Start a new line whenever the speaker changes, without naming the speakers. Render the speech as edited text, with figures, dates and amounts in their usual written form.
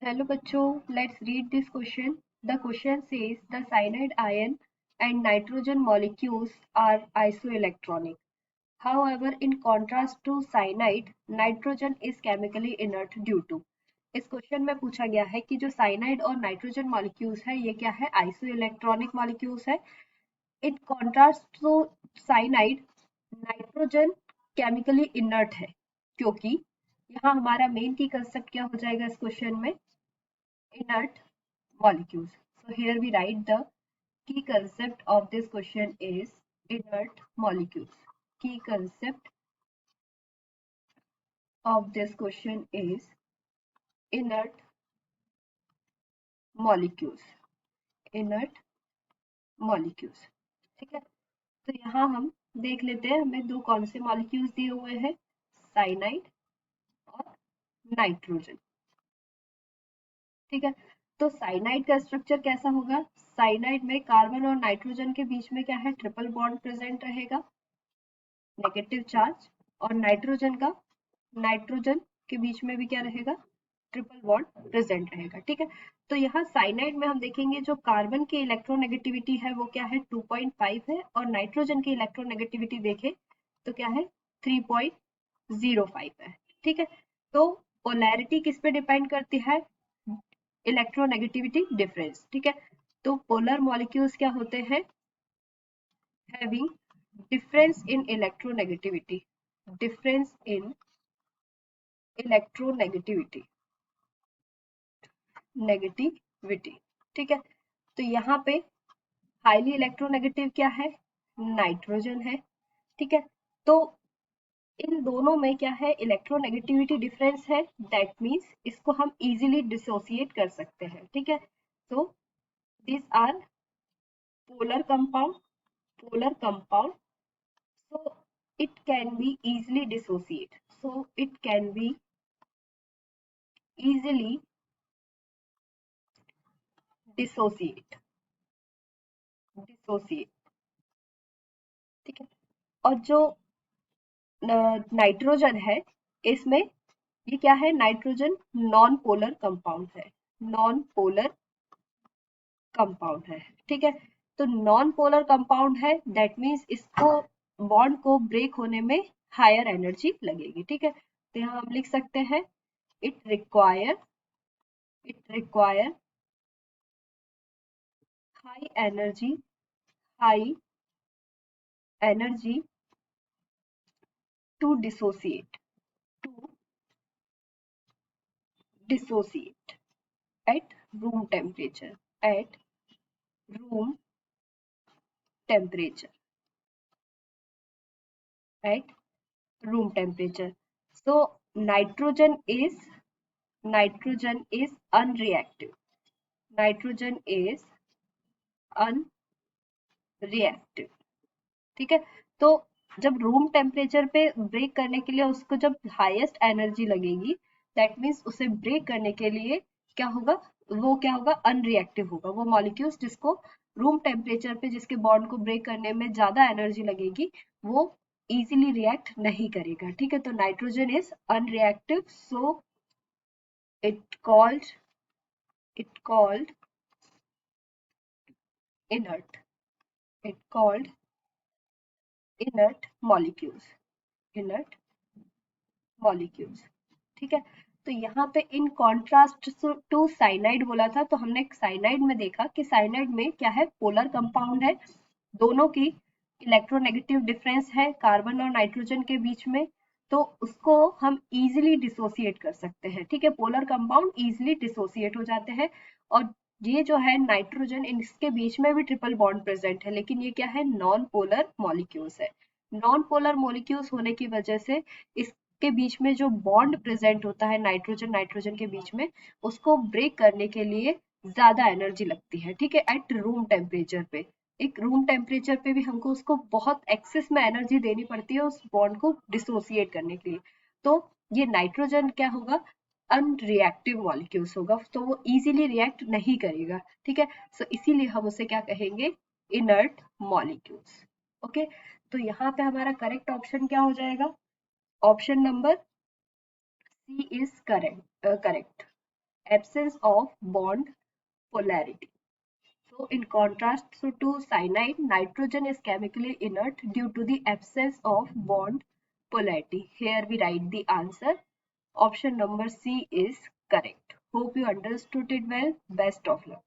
Hello bachcho, let's read this question. The question says the cyanide ion and nitrogen molecules are isoelectronic. However, in contrast to cyanide, nitrogen is chemically inert due to. इस question में पूछा गया है कि जो cyanide और nitrogen molecules है ये क्या है, आइसोइलेक्ट्रॉनिक मॉलिक्यूल्स है. In contrast to cyanide, nitrogen chemically inert है क्योंकि यहाँ हमारा मेन की कंसेप्ट क्या हो जाएगा इस क्वेश्चन में, inert molecules. So here we write the key concept of this question is inert molecules. Key concept of this question is inert molecules. Inert molecules. ठीक है, तो यहाँ हम देख लेते हैं हमें दो कौन से मॉलिक्यूल्स दिए हुए हैं, साइनाइड और नाइट्रोजन. ठीक है, तो साइनाइड का स्ट्रक्चर कैसा होगा, साइनाइड में कार्बन और नाइट्रोजन के बीच में क्या है, ट्रिपल बॉन्ड प्रेजेंट रहेगा, नेगेटिव चार्ज. और नाइट्रोजन के बीच में भी क्या रहेगा, ट्रिपल बॉन्ड प्रेजेंट रहेगा. ठीक है, तो यहाँ साइनाइड में हम देखेंगे जो कार्बन की इलेक्ट्रोनेगेटिविटी है वो क्या है, 2.5 है, और नाइट्रोजन की इलेक्ट्रोनेगेटिविटी देखें तो क्या है, 3.05 है. ठीक है, तो पोलैरिटी किस पे डिपेंड करती है, इलेक्ट्रोनेगेटिविटी डिफरेंस. ठीक है, तो पोलर मॉलिक्यूल्स क्या होते हैं, having difference in electronegativity, difference in electronegativity, negativity. ठीक है, तो यहाँ पे हाईली इलेक्ट्रोनेगेटिव क्या है, नाइट्रोजन है. ठीक है, तो इन दोनों में क्या है, इलेक्ट्रोनेगेटिविटी डिफरेंस है, दैट मीन्स इसको हम इजीली डिसोसिएट कर सकते हैं. ठीक है, तो this are polar compound, polar compound, so it can be easily dissociate, so it can be easily dissociate, dissociate. ठीक है, और जो नाइट्रोजन है इसमें ये क्या है, नाइट्रोजन नॉन पोलर कंपाउंड है, नॉन पोलर कंपाउंड है. ठीक है, तो नॉन पोलर कंपाउंड है, दैट मीन्स इसको बॉन्ड को ब्रेक होने में हायर एनर्जी लगेगी. ठीक है, तो यहाँ हम लिख सकते हैं it require, it require high energy, high energy to dissociate, to dissociate at room temperature, at room temperature, at room temperature. So nitrogen is unreactive, nitrogen is unreactive. ठीक है, तो जब रूम टेम्परेचर पे ब्रेक करने के लिए उसको जब हाईएस्ट एनर्जी लगेगी, दैट मीन्स उसे ब्रेक करने के लिए क्या होगा, वो क्या होगा, अनरिएक्टिव होगा. वो मॉलिक्यूल्स जिसको रूम टेम्परेचर पे जिसके बॉन्ड को ब्रेक करने में ज्यादा एनर्जी लगेगी वो इजीली रिएक्ट नहीं करेगा. ठीक है, तो nitrogen is unreactive, so it called, it called inert, it called inert molecules, inert molecules. ठीक है, तो यहाँ पे इन कॉन्ट्रास्ट टू साइनाइड बोला था, तो हमने साइनाइड में देखा कि साइनाइड में क्या है, पोलर कंपाउंड है, दोनों की इलेक्ट्रोनेगेटिव डिफरेंस है कार्बन और नाइट्रोजन के बीच में, तो उसको हम इजीली डिसोसिएट कर सकते हैं. ठीक है, पोलर कंपाउंड इजीली डिसोसिएट हो जाते हैं. और ये जो है नाइट्रोजन, इसके बीच में भी ट्रिपल बॉन्ड प्रेजेंट है, लेकिन ये क्या है, नॉन पोलर मॉलिक्यूल्स है. नॉन पोलर मॉलिक्यूल्स होने की वजह से इसके बीच में जो बॉन्ड प्रेजेंट होता है नाइट्रोजन नाइट्रोजन के बीच में, उसको ब्रेक करने के लिए ज्यादा एनर्जी लगती है. ठीक है, एट रूम टेम्परेचर पे, एक रूम टेम्परेचर पे भी हमको उसको बहुत एक्सेस में एनर्जी देनी पड़ती है उस बॉन्ड को डिसोसिएट करने के लिए. तो ये नाइट्रोजन क्या होगा, अनरिएक्टिव मॉलिक्यूल्स होगा, तो वो इजीली रिएक्ट नहीं करेगा. ठीक है, सो इसीलिए हम उसे क्या कहेंगे, इनर्ट मॉलिक्यूल्स. ओके, तो यहाँ पे हमारा करेक्ट ऑप्शन क्या हो जाएगा, option number C is correct. Correct, absence of bond polarity. So in contrast to cyanide, nitrogen is chemically inert due to the absence of bond polarity. Here we write the answer. Option number C is correct. Hope you understood it well. Best of luck.